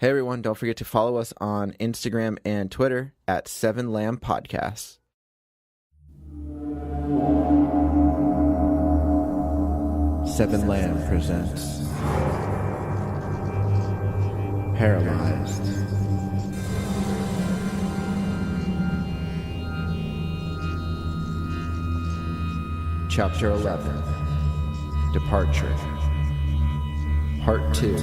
Hey everyone, don't forget to follow us on Instagram and Twitter at 7Lamb Podcasts. Seven Lamb presents Paralyzed. Chapter 11, Departure, Part 2.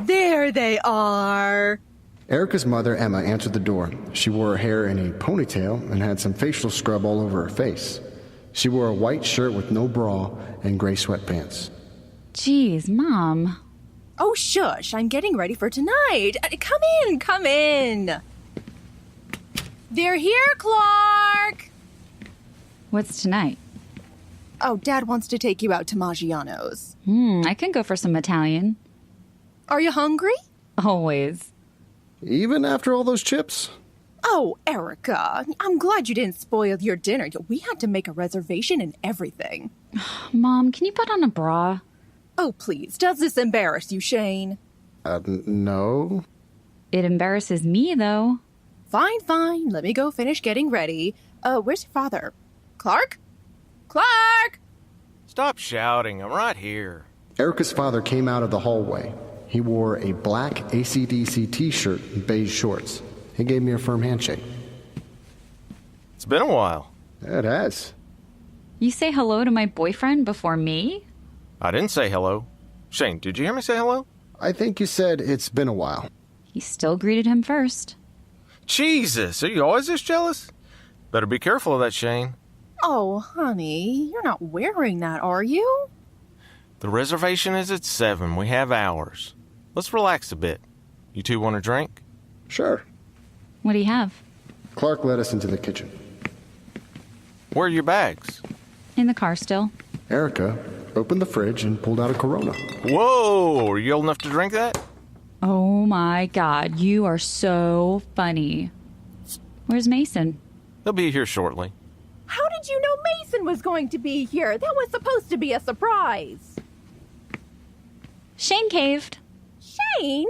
There they are! Erika's mother, Emma, answered the door. She wore her hair in a ponytail and had some facial scrub all over her face. She wore a white shirt with no bra and gray sweatpants. Jeez, Mom. Oh, shush. I'm getting ready for tonight. Come in. They're here, Clark! What's tonight? Oh, Dad wants to take you out to Maggiano's. I can go for some Italian. Are you hungry? Always. Even after all those chips? Oh, Erika, I'm glad you didn't spoil your dinner. We had to make a reservation and everything. Mom, can you put on a bra? Oh, please. Does this embarrass you, Shane? No. It embarrasses me, though. Fine. Let me go finish getting ready. Where's your father? Clark? Clark! Stop shouting. I'm right here. Erika's father came out of the hallway. He wore a black AC/DC t-shirt and beige shorts. He gave me a firm handshake. It's been a while. It has. You say hello to my boyfriend before me? I didn't say hello. Shane, did you hear me say hello? I think you said it's been a while. He still greeted him first. Jesus, are you always this jealous? Better be careful of that, Shane. Oh, honey, you're not wearing that, are you? The reservation is at 7. We have hours. Let's relax a bit. You two want a drink? Sure. What do you have? Clark led us into the kitchen. Where are your bags? In the car still. Erika opened the fridge and pulled out a Corona. Whoa, are you old enough to drink that? Oh my God, you are so funny. Where's Mason? He'll be here shortly. How did you know Mason was going to be here? That was supposed to be a surprise. Shane caved. Shane?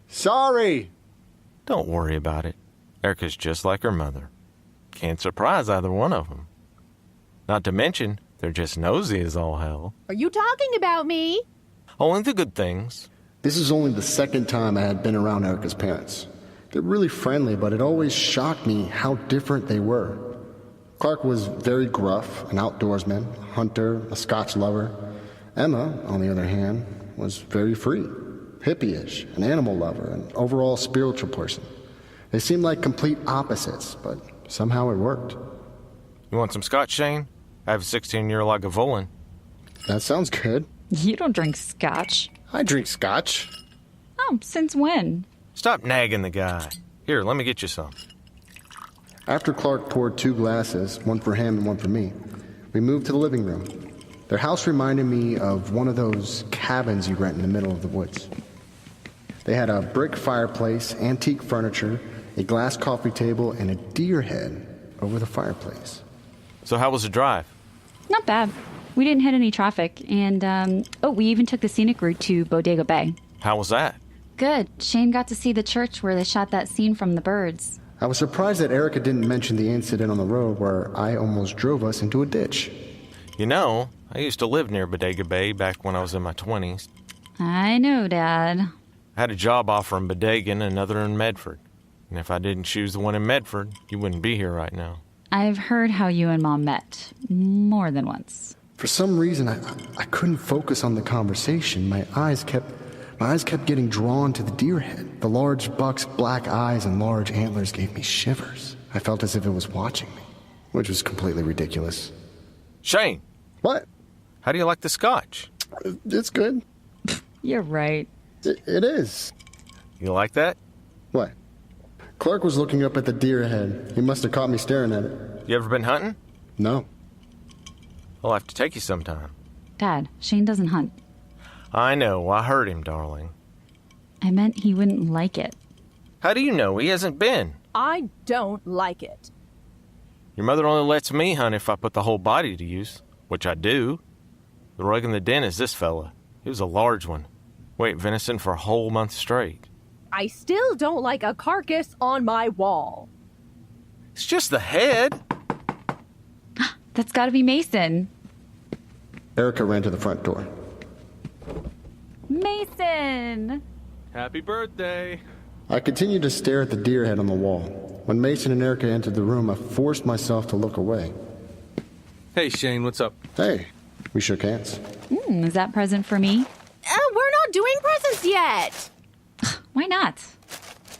Sorry. Don't worry about it. Erika's just like her mother. Can't surprise either one of them. Not to mention, they're just nosy as all hell. Are you talking about me? Only the good things. This is only the second time I had been around Erika's parents. They're really friendly, but it always shocked me how different they were. Clark was very gruff, an outdoorsman, a hunter, a Scotch lover. Emma, on the other hand, was very free, hippie-ish, an animal lover, an overall spiritual person. They seemed like complete opposites, but somehow it worked. You want some scotch, Shane? I have a 16-year Lagavulin. That sounds good. You don't drink scotch. I drink scotch. Oh, since when? Stop nagging the guy. Here, let me get you some. After Clark poured 2 glasses, one for him and one for me, we moved to the living room. Their house reminded me of one of those cabins you rent in the middle of the woods. They had a brick fireplace, antique furniture, a glass coffee table, and a deer head over the fireplace. So how was the drive? Not bad. We didn't hit any traffic, and, we even took the scenic route to Bodega Bay. How was that? Good. Shane got to see the church where they shot that scene from The Birds. I was surprised that Erika didn't mention the incident on the road where I almost drove us into a ditch. You know, I used to live near Bodega Bay back when I was in my 20s. I know, Dad. I had a job offer in Bodega and another in Medford. And if I didn't choose the one in Medford, you wouldn't be here right now. I've heard how you and Mom met. More than once. For some reason, I couldn't focus on the conversation. My eyes kept getting drawn to the deer head. The large buck's black eyes and large antlers gave me shivers. I felt as if it was watching me, which was completely ridiculous. Shane! What? How do you like the scotch? It's good. You're right. It is. You like that? What? Clark was looking up at the deer head. He must have caught me staring at it. You ever been hunting? No. I'll have to take you sometime. Dad, Shane doesn't hunt. I know, I heard him, darling. I meant he wouldn't like it. How do you know? He hasn't been. I don't like it. Your mother only lets me hunt if I put the whole body to use, which I do. The rug in the den is this fella. He was a large one. We ate venison for a whole month straight. I still don't like a carcass on my wall. It's just the head. That's gotta be Mason. Erika ran to the front door. Mason! Happy birthday. I continued to stare at the deer head on the wall. When Mason and Erika entered the room, I forced myself to look away. Hey, Shane, what's up? Hey, we shook hands. Is that present for me? We're not doing presents yet. Why not?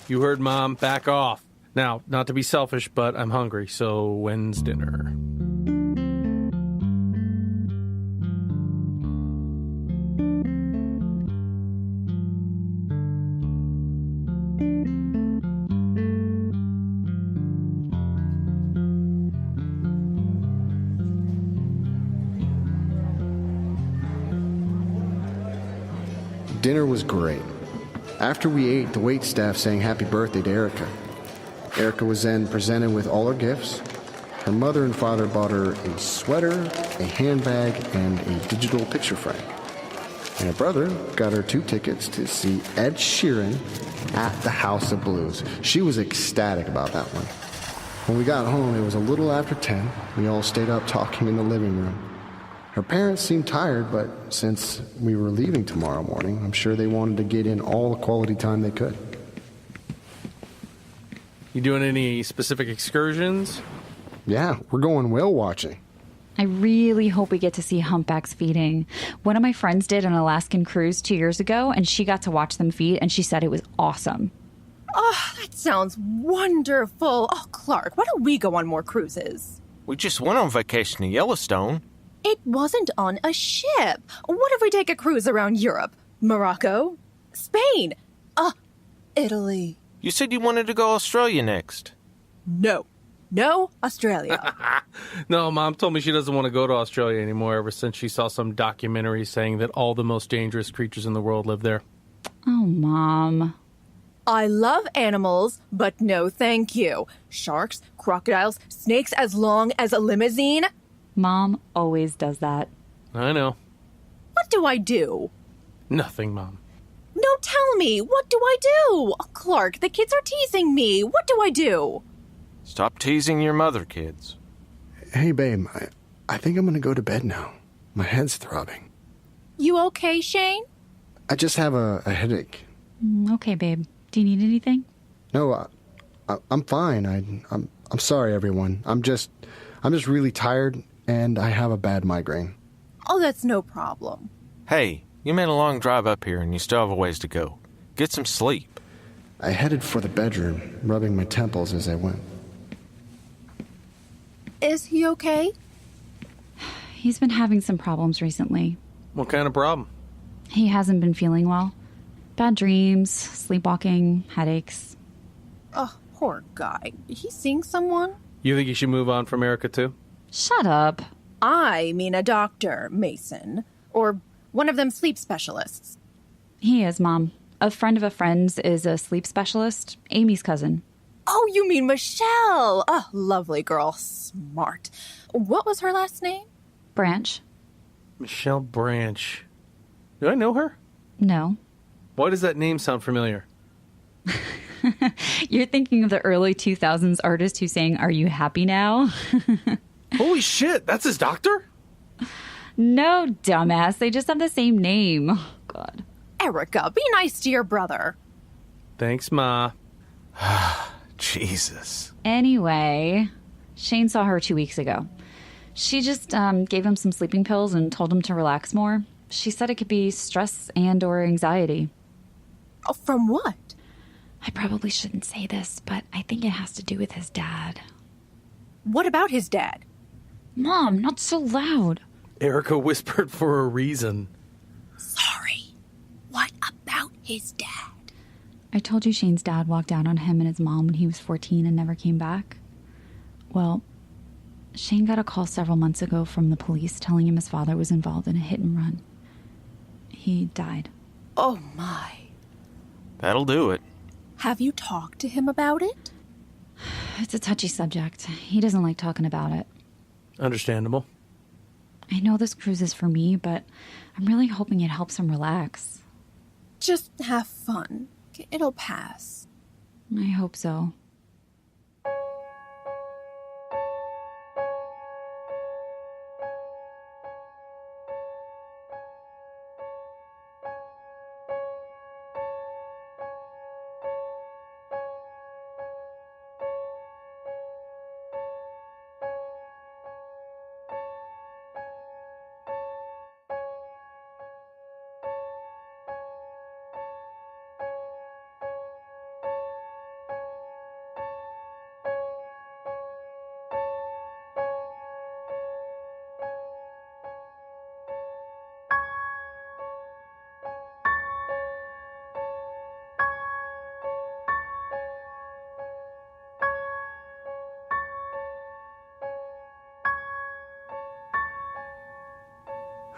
You heard Mom, back off. Now, not to be selfish, but I'm hungry, so when's dinner? Dinner was great. After we ate, the waitstaff sang happy birthday to Erika. Erika was then presented with all her gifts. Her mother and father bought her a sweater, a handbag, and a digital picture frame. And her brother got her 2 tickets to see Ed Sheeran at the House of Blues. She was ecstatic about that one. When we got home, it was a little after 10. We all stayed up talking in the living room. Her parents seemed tired, but since we were leaving tomorrow morning, I'm sure they wanted to get in all the quality time they could. You doing any specific excursions? Yeah, we're going whale watching. I really hope we get to see humpbacks feeding. One of my friends did an Alaskan cruise 2 years ago, and she got to watch them feed, and she said it was awesome. Oh, that sounds wonderful. Oh, Clark, why don't we go on more cruises? We just went on vacation to Yellowstone. It wasn't on a ship. What if we take a cruise around Europe? Morocco? Spain? Italy. You said you wanted to go Australia next. No, Australia. No, Mom told me she doesn't want to go to Australia anymore ever since she saw some documentary saying that all the most dangerous creatures in the world live there. Oh, Mom. I love animals, but no thank you. Sharks, crocodiles, snakes as long as a limousine. Mom always does that. I know. What do I do? Nothing, Mom. No, tell me. What do I do? Oh, Clark, the kids are teasing me. What do I do? Stop teasing your mother, kids. Hey, babe, I think I'm going to go to bed now. My head's throbbing. You okay, Shane? I just have a headache. Okay, babe. Do you need anything? No, I'm fine. I'm sorry, everyone. I'm just really tired, and I have a bad migraine. Oh, that's no problem. Hey, you made a long drive up here and you still have a ways to go. Get some sleep. I headed for the bedroom, rubbing my temples as I went. Is he okay? He's been having some problems recently. What kind of problem? He hasn't been feeling well. Bad dreams, sleepwalking, headaches. Oh, poor guy. He's seeing someone? You think you should move on from Erika, too? Shut up. I mean a doctor, Mason. Or one of them sleep specialists. He is, Mom. A friend of a friend's is a sleep specialist. Amy's cousin. Oh, you mean Michelle. Oh, lovely girl. Smart. What was her last name? Branch. Michelle Branch. Do I know her? No. Why does that name sound familiar? You're thinking of the early 2000s artist who sang "Are You Happy Now?" Holy shit, that's his doctor? No, dumbass. They just have the same name. Oh, God. Erika, be nice to your brother. Thanks, Ma. Jesus. Anyway, Shane saw her 2 weeks ago. She just gave him some sleeping pills and told him to relax more. She said it could be stress and or anxiety. Oh, from what? I probably shouldn't say this, but I think it has to do with his dad. What about his dad? Mom, not so loud. Erika whispered for a reason. Sorry. What about his dad? I told you Shane's dad walked out on him and his mom when he was 14 and never came back. Well, Shane got a call several months ago from the police telling him his father was involved in a hit and run. He died. Oh my. That'll do it. Have you talked to him about it? It's a touchy subject. He doesn't like talking about it. Understandable. I know this cruise is for me, but I'm really hoping it helps him relax. Just have fun. It'll pass. I hope so.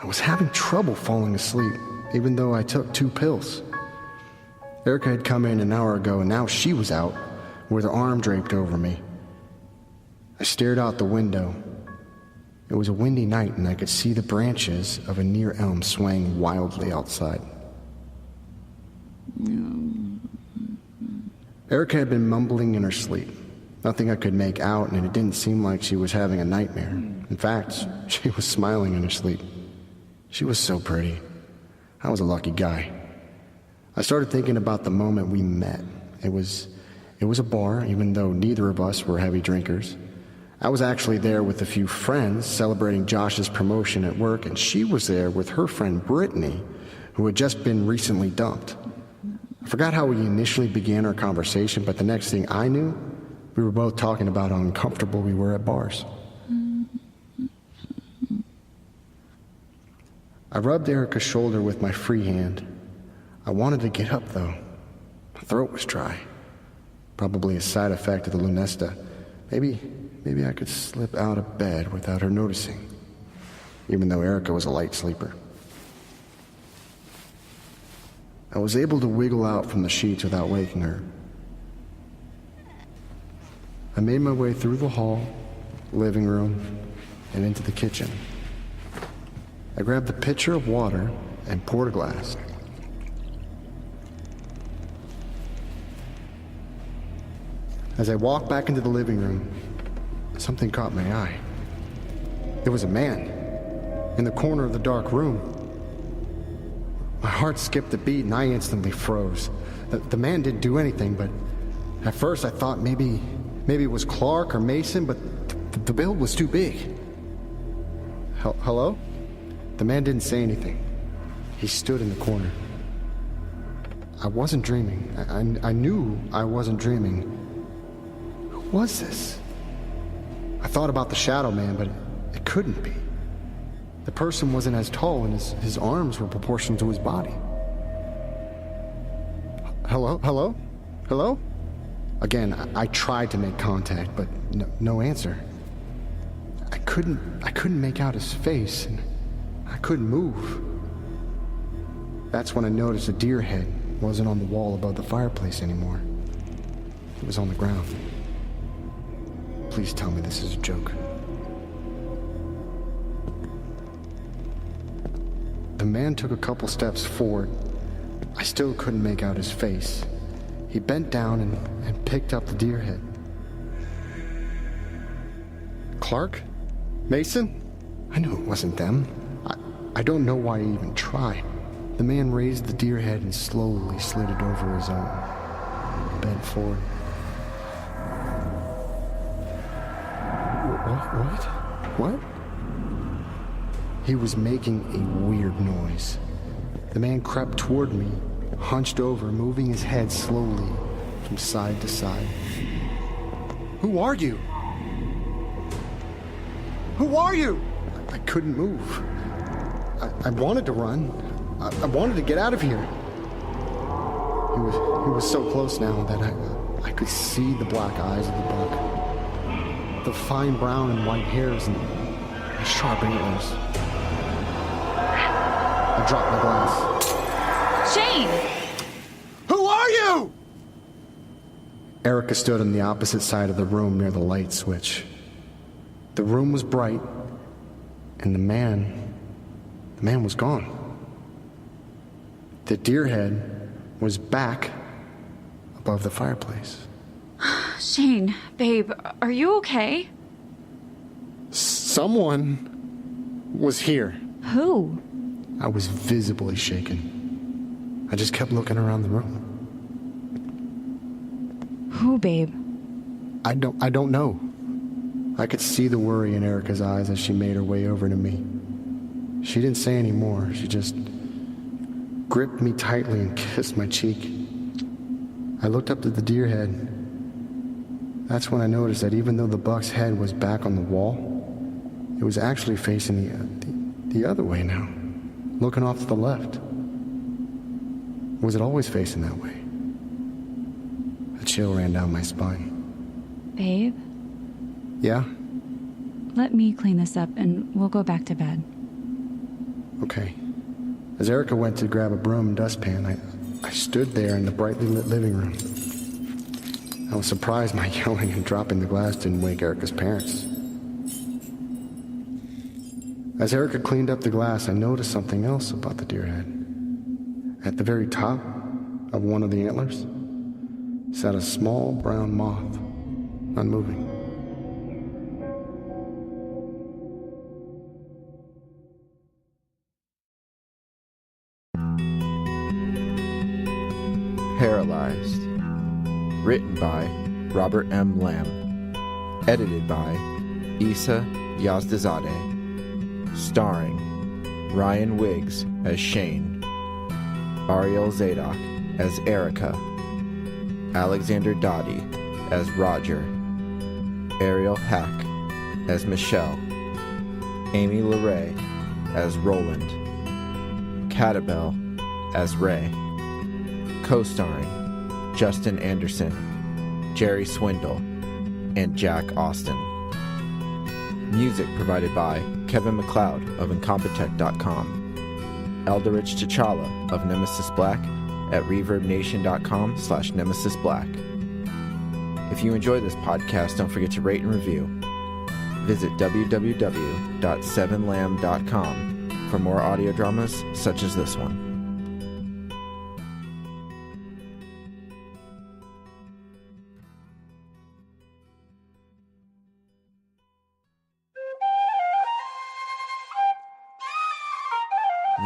I was having trouble falling asleep, even though I took 2 pills. Erika had come in an hour ago, and now she was out, with her arm draped over me. I stared out the window. It was a windy night, and I could see the branches of a near elm swaying wildly outside. Erika had been mumbling in her sleep. Nothing I could make out, and it didn't seem like she was having a nightmare. In fact, she was smiling in her sleep. She was so pretty. I was a lucky guy. I started thinking about the moment we met. It was a bar, even though neither of us were heavy drinkers. I was actually there with a few friends celebrating Josh's promotion at work, and she was there with her friend Brittany, who had just been recently dumped. I forgot how we initially began our conversation, but the next thing I knew, we were both talking about how uncomfortable we were at bars. I rubbed Erika's shoulder with my free hand. I wanted to get up, though. My throat was dry. Probably a side effect of the Lunesta. Maybe I could slip out of bed without her noticing, even though Erika was a light sleeper. I was able to wiggle out from the sheets without waking her. I made my way through the hall, living room, and into the kitchen. I grabbed a pitcher of water and poured a glass. As I walked back into the living room, something caught my eye. It was a man in the corner of the dark room. My heart skipped a beat and I instantly froze. The man didn't do anything, but at first I thought maybe it was Clark or Mason, but the build was too big. Hello? The man didn't say anything. He stood in the corner. I wasn't dreaming. I knew I wasn't dreaming. Who was this? I thought about the Shadow Man, but it couldn't be. The person wasn't as tall, and his arms were proportional to his body. Hello? Hello? Hello? Again, I tried to make contact, but no answer. I couldn't make out his face, and I couldn't move. That's when I noticed the deer head wasn't on the wall above the fireplace anymore. It was on the ground. Please tell me this is a joke. The man took a couple steps forward. I still couldn't make out his face. He bent down and picked up the deer head. Clark? Mason? I knew it wasn't them. I don't know why he even tried. The man raised the deer head and slowly slid it over his arm. Bent forward. What? He was making a weird noise. The man crept toward me, hunched over, moving his head slowly from side to side. Who are you? Who are you? I couldn't move. I wanted to run. I wanted to get out of here. He was so close now that I could see the black eyes of the buck. of fine brown and white hairs and sharp antlers. I dropped my glass. Shane! Who are you? Erika stood on the opposite side of the room near the light switch. The room was bright, and the man was gone. The deer head was back above the fireplace. Shane, babe, are you okay? Someone was here. Who? I was visibly shaken. I just kept looking around the room. Who, babe? I don't know. I could see the worry in Erika's eyes as she made her way over to me. She didn't say any more. She just gripped me tightly and kissed my cheek. I looked up at the deer head. That's when I noticed that even though the buck's head was back on the wall, it was actually facing the other way now, looking off to the left. Was it always facing that way? A chill ran down my spine. Babe, Yeah? let me clean this up and we'll go back to bed. Okay. As Erika went to grab a broom and dustpan, I stood there in the brightly lit living room. I was surprised my yelling and dropping the glass didn't wake Erika's parents. As Erika cleaned up the glass, I noticed something else about the deer head. At the very top of one of the antlers sat a small brown moth, unmoving. Paralyzed. Written by Robert M. Lamb. Edited by Isa Yazdazadeh. Starring Ryan Wiggs as Shane, Ariel Zadok as Erika, Alexander Dottie as Roger, Ariel Hack as Michelle, Amy LeRae as Roland, Catabel as Ray. Co-starring Justin Anderson, Jerry Swindle, and Jack Austin. Music provided by Kevin MacLeod of Incompetech.com, Elderich T'Challa of Nemesis Black at ReverbNation.com/Nemesis Black. If you enjoy this podcast, don't forget to rate and review. Visit www.7lamb.com for more audio dramas such as this one.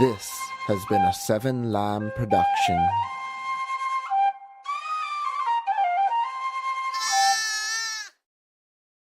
This has been a 7 Lamb production.